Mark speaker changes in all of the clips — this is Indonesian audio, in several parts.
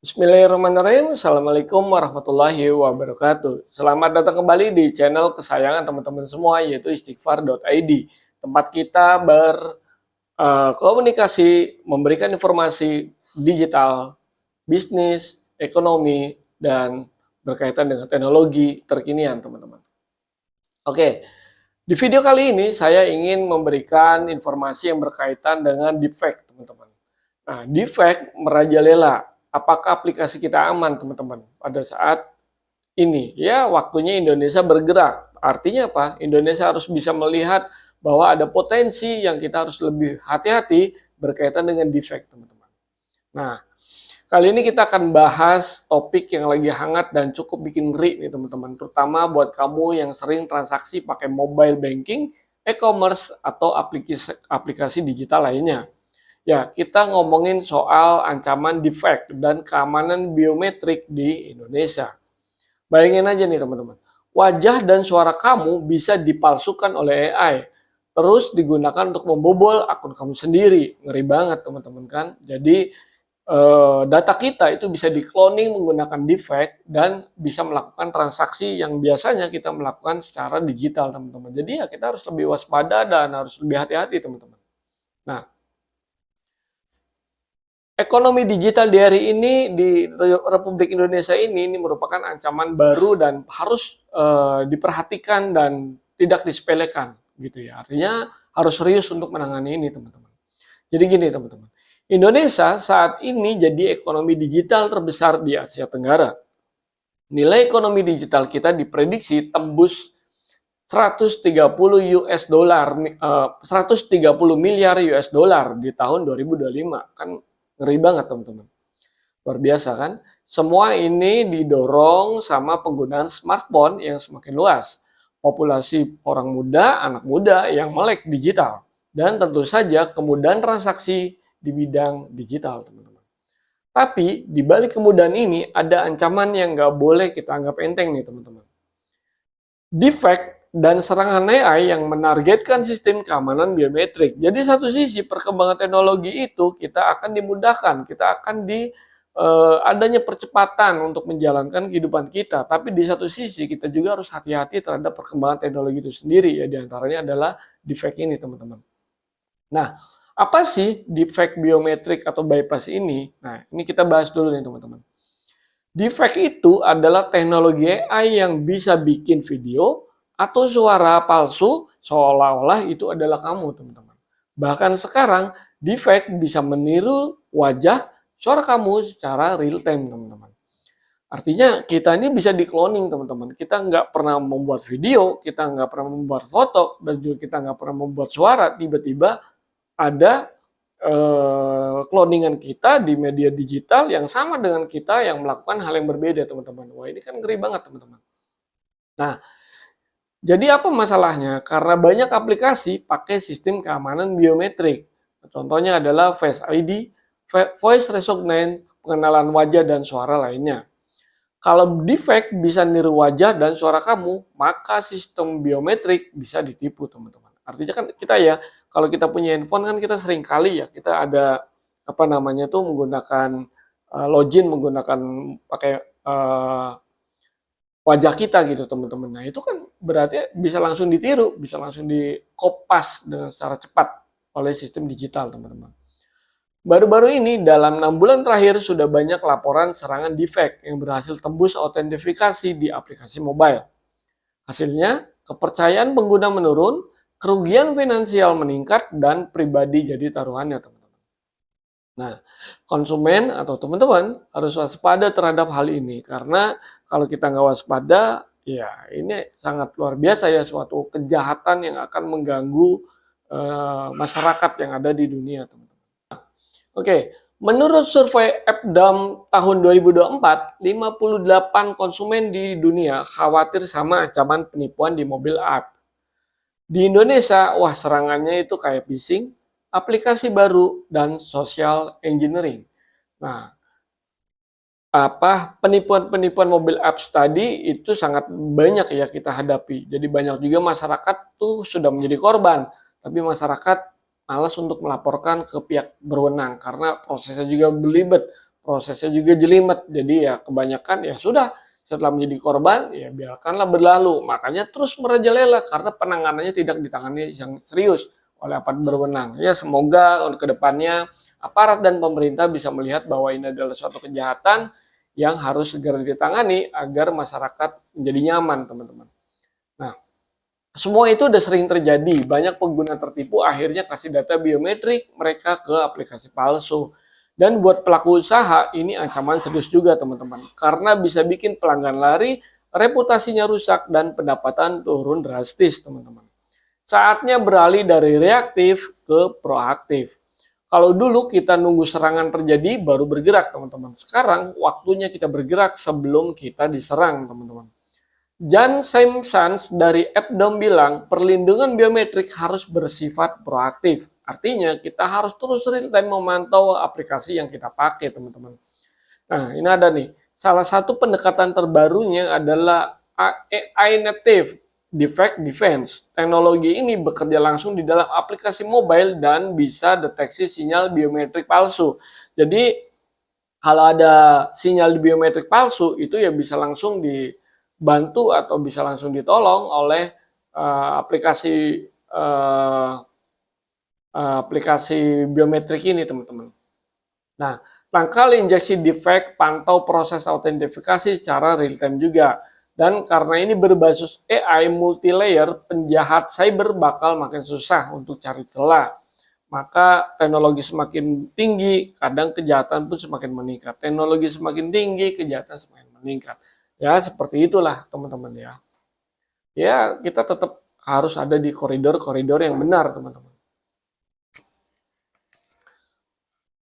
Speaker 1: Bismillahirrahmanirrahim. Assalamualaikum warahmatullahi wabarakatuh. Selamat datang kembali di channel kesayangan teman-teman semua, yaitu istighfar.id. Tempat kita berkomunikasi, memberikan informasi digital, bisnis, ekonomi, dan berkaitan dengan teknologi terkinian, teman-teman. Oke, di video kali ini saya ingin memberikan informasi yang berkaitan dengan deepfake, teman-teman. Nah, deepfake merajalela. Apakah aplikasi kita aman, teman-teman, pada saat ini? Ya, waktunya Indonesia bergerak. Artinya apa? Indonesia harus bisa melihat bahwa ada potensi yang kita harus lebih hati-hati berkaitan dengan deepfake, teman-teman. Nah, kali ini kita akan bahas topik yang lagi hangat dan cukup bikin ngeri nih, teman-teman. Terutama buat kamu yang sering transaksi pakai mobile banking, e-commerce, atau aplikasi digital lainnya. Ya, kita ngomongin soal ancaman deepfake dan keamanan biometrik di Indonesia. Bayangin aja nih, teman-teman. Wajah dan suara kamu bisa dipalsukan oleh AI. Terus digunakan untuk membobol akun kamu sendiri. Ngeri banget, teman-teman, kan? Jadi, data kita itu bisa di-cloning menggunakan deepfake dan bisa melakukan transaksi yang biasanya kita melakukan secara digital, teman-teman. Jadi ya kita harus lebih waspada dan harus lebih hati-hati, teman-teman. Nah, ekonomi digital di hari ini di Republik Indonesia ini merupakan ancaman baru dan harus diperhatikan dan tidak disepelekan, gitu ya. Artinya harus serius untuk menangani ini, teman-teman. Jadi gini, teman-teman. Indonesia saat ini jadi ekonomi digital terbesar di Asia Tenggara. Nilai ekonomi digital kita diprediksi tembus 130 US dollar, 130 miliar US dollar di tahun 2025. Kan ngeri banget, teman-teman. Luar biasa kan? Semua ini didorong sama penggunaan smartphone yang semakin luas. Populasi orang muda, anak muda yang melek digital. Dan tentu saja kemudahan transaksi di bidang digital, teman-teman. Tapi di balik kemudahan ini ada ancaman yang nggak boleh kita anggap enteng nih, teman-teman. Deepfake dan serangan AI yang menargetkan sistem keamanan biometrik. Jadi satu sisi perkembangan teknologi itu kita akan dimudahkan, kita akan adanya percepatan untuk menjalankan kehidupan kita. Tapi di satu sisi kita juga harus hati-hati terhadap perkembangan teknologi itu sendiri. Ya, diantaranya adalah deepfake ini, teman-teman. Nah, apa sih deepfake biometrik atau bypass ini? Nah, ini kita bahas dulu nih, teman-teman. Deepfake itu adalah teknologi AI yang bisa bikin video atau suara palsu seolah-olah itu adalah kamu, teman-teman. Bahkan sekarang, deepfake bisa meniru wajah, suara kamu secara real time, teman-teman. Artinya kita ini bisa di-cloning, teman-teman. Kita nggak pernah membuat video, kita nggak pernah membuat foto, dan juga kita nggak pernah membuat suara. Tiba-tiba ada cloningan kita di media digital yang sama dengan kita yang melakukan hal yang berbeda, teman-teman. Wah, ini kan ngeri banget, teman-teman. Nah, jadi apa masalahnya? Karena banyak aplikasi pakai sistem keamanan biometrik. Contohnya adalah Face ID, Voice Recognition, pengenalan wajah dan suara lainnya. Kalau deepfake bisa niru wajah dan suara kamu, maka sistem biometrik bisa ditipu, teman-teman. Artinya kan kita ya, kalau kita punya handphone kan kita sering kali ya, kita ada apa namanya tuh menggunakan login, menggunakan pakai wajah kita gitu, teman-teman. Nah, itu kan berarti bisa langsung ditiru, bisa langsung dikopas dengan secara cepat oleh sistem digital, teman-teman. Baru-baru ini dalam 6 bulan terakhir sudah banyak laporan serangan deepfake yang berhasil tembus autentifikasi di aplikasi mobile. Hasilnya, kepercayaan pengguna menurun, kerugian finansial meningkat, dan pribadi jadi taruhannya, teman-teman. Nah, konsumen atau teman-teman harus waspada terhadap hal ini, karena kalau kita nggak waspada, ya ini sangat luar biasa ya, suatu kejahatan yang akan mengganggu masyarakat yang ada di dunia, teman-teman. Oke, menurut survei Appdam tahun 2024, 58 konsumen di dunia khawatir sama ancaman penipuan di mobil app. Di Indonesia, wah serangannya itu kayak phishing, aplikasi baru, dan social engineering. Nah, penipuan-penipuan mobil apps tadi itu sangat banyak ya kita hadapi. Jadi banyak juga masyarakat tuh sudah menjadi korban, tapi masyarakat malas untuk melaporkan ke pihak berwenang karena prosesnya juga belibet, prosesnya juga jelimet. Jadi ya kebanyakan ya sudah, setelah menjadi korban ya biarkanlah berlalu. Makanya terus merajalela karena penanganannya tidak ditangani yang serius oleh aparat berwenang. Ya semoga untuk kedepannya aparat dan pemerintah bisa melihat bahwa ini adalah suatu kejahatan yang harus segera ditangani agar masyarakat menjadi nyaman, teman-teman. Nah, semua itu udah sering terjadi. Banyak pengguna tertipu akhirnya kasih data biometrik mereka ke aplikasi palsu. Dan buat pelaku usaha ini ancaman serius juga, teman-teman. Karena bisa bikin pelanggan lari, reputasinya rusak, dan pendapatan turun drastis, teman-teman. Saatnya beralih dari reaktif ke proaktif. Kalau dulu kita nunggu serangan terjadi baru bergerak, teman-teman. Sekarang waktunya kita bergerak sebelum kita diserang, teman-teman. Jan Simpsons dari Appdom bilang, perlindungan biometrik harus bersifat proaktif. Artinya, kita harus terus real time memantau aplikasi yang kita pakai, teman-teman. Nah, ini ada nih. Salah satu pendekatan terbarunya adalah AI Native Defect Defense. Teknologi ini bekerja langsung di dalam aplikasi mobile dan bisa deteksi sinyal biometrik palsu. Jadi, kalau ada sinyal biometrik palsu, itu ya bisa langsung dibantu atau bisa langsung ditolong oleh aplikasi biometrik ini, teman-teman. Nah, tangkal injeksi defect, pantau proses autentifikasi secara real time juga. Dan karena ini berbasis AI multi-layer, penjahat cyber bakal makin susah untuk cari celah. Maka teknologi semakin tinggi, kadang kejahatan pun semakin meningkat. Teknologi semakin tinggi, kejahatan semakin meningkat. Ya, seperti itulah teman-teman ya. Ya, kita tetap harus ada di koridor-koridor yang benar, teman-teman.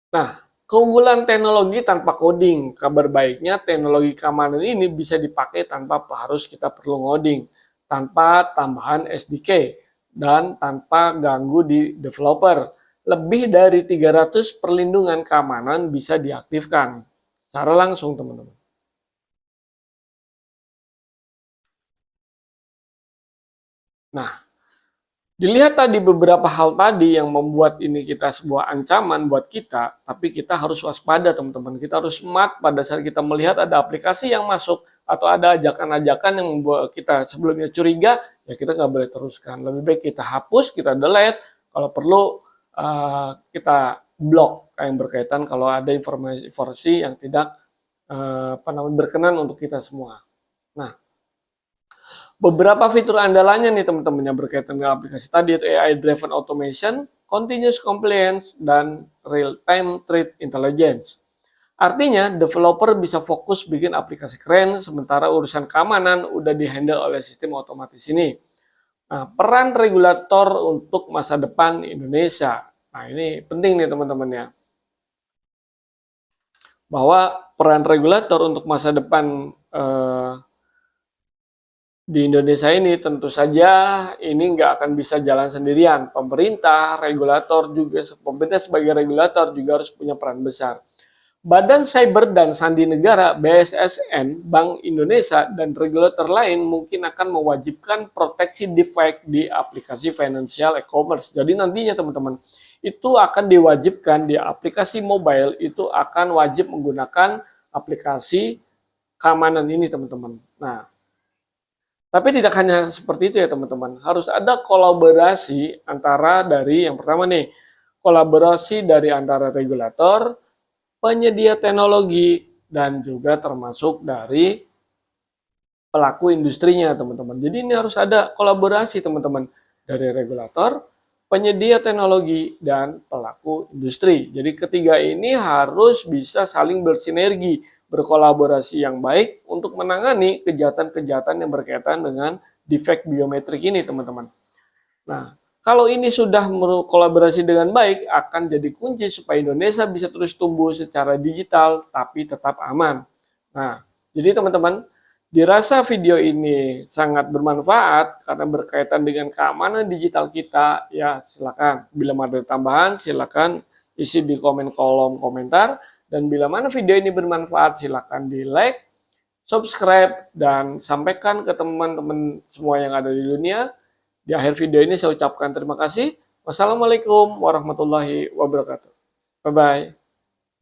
Speaker 1: Nah, keunggulan teknologi tanpa coding. Kabar baiknya teknologi keamanan ini bisa dipakai tanpa harus kita perlu ngoding, tanpa tambahan SDK, dan tanpa ganggu di developer. Lebih dari 300 perlindungan keamanan bisa diaktifkan secara langsung, teman-teman. Nah, dilihat tadi beberapa hal tadi yang membuat ini kita sebuah ancaman buat kita, tapi kita harus waspada, teman-teman. Kita harus smart pada saat kita melihat ada aplikasi yang masuk atau ada ajakan-ajakan yang membuat kita sebelumnya curiga, ya kita nggak boleh teruskan. Lebih baik kita hapus, kita delete, kalau perlu kita blok yang berkaitan kalau ada informasi yang tidak berkenan untuk kita semua. Nah, beberapa fitur andalannya nih teman-teman yang berkaitan dengan aplikasi tadi, itu AI Driven Automation, Continuous Compliance, dan Real Time Threat Intelligence. Artinya, developer bisa fokus bikin aplikasi keren, sementara urusan keamanan udah dihandle oleh sistem otomatis ini. Nah, peran regulator untuk masa depan Indonesia. Nah, ini penting nih teman-teman ya. Bahwa peran regulator untuk masa depan di Indonesia ini tentu saja ini nggak akan bisa jalan sendirian. Pemerintah, regulator juga, pemerintah sebagai regulator juga harus punya peran besar. Badan Cyber dan Sandi Negara, BSSN, Bank Indonesia, dan regulator lain mungkin akan mewajibkan proteksi defect di aplikasi financial e-commerce. Jadi nantinya teman-teman, itu akan diwajibkan di aplikasi mobile, itu akan wajib menggunakan aplikasi keamanan ini teman-teman. Nah, tapi tidak hanya seperti itu ya teman-teman, harus ada kolaborasi antara dari yang pertama nih, kolaborasi dari antara regulator, penyedia teknologi, dan juga termasuk dari pelaku industrinya teman-teman. Jadi ini harus ada kolaborasi teman-teman dari regulator, penyedia teknologi, dan pelaku industri. Jadi ketiga ini harus bisa saling bersinergi, berkolaborasi yang baik untuk menangani kejahatan-kejahatan yang berkaitan dengan defect biometrik ini, teman-teman. Nah, kalau ini sudah berkolaborasi dengan baik, akan jadi kunci supaya Indonesia bisa terus tumbuh secara digital, tapi tetap aman. Nah, jadi teman-teman, dirasa video ini sangat bermanfaat karena berkaitan dengan keamanan digital kita, ya silakan. Bila ada tambahan, silakan isi di kolom komentar. Dan bila mana video ini bermanfaat, silakan di like, subscribe, dan sampaikan ke teman-teman semua yang ada di dunia. Di akhir video ini saya ucapkan terima kasih. Wassalamualaikum warahmatullahi wabarakatuh. Bye-bye.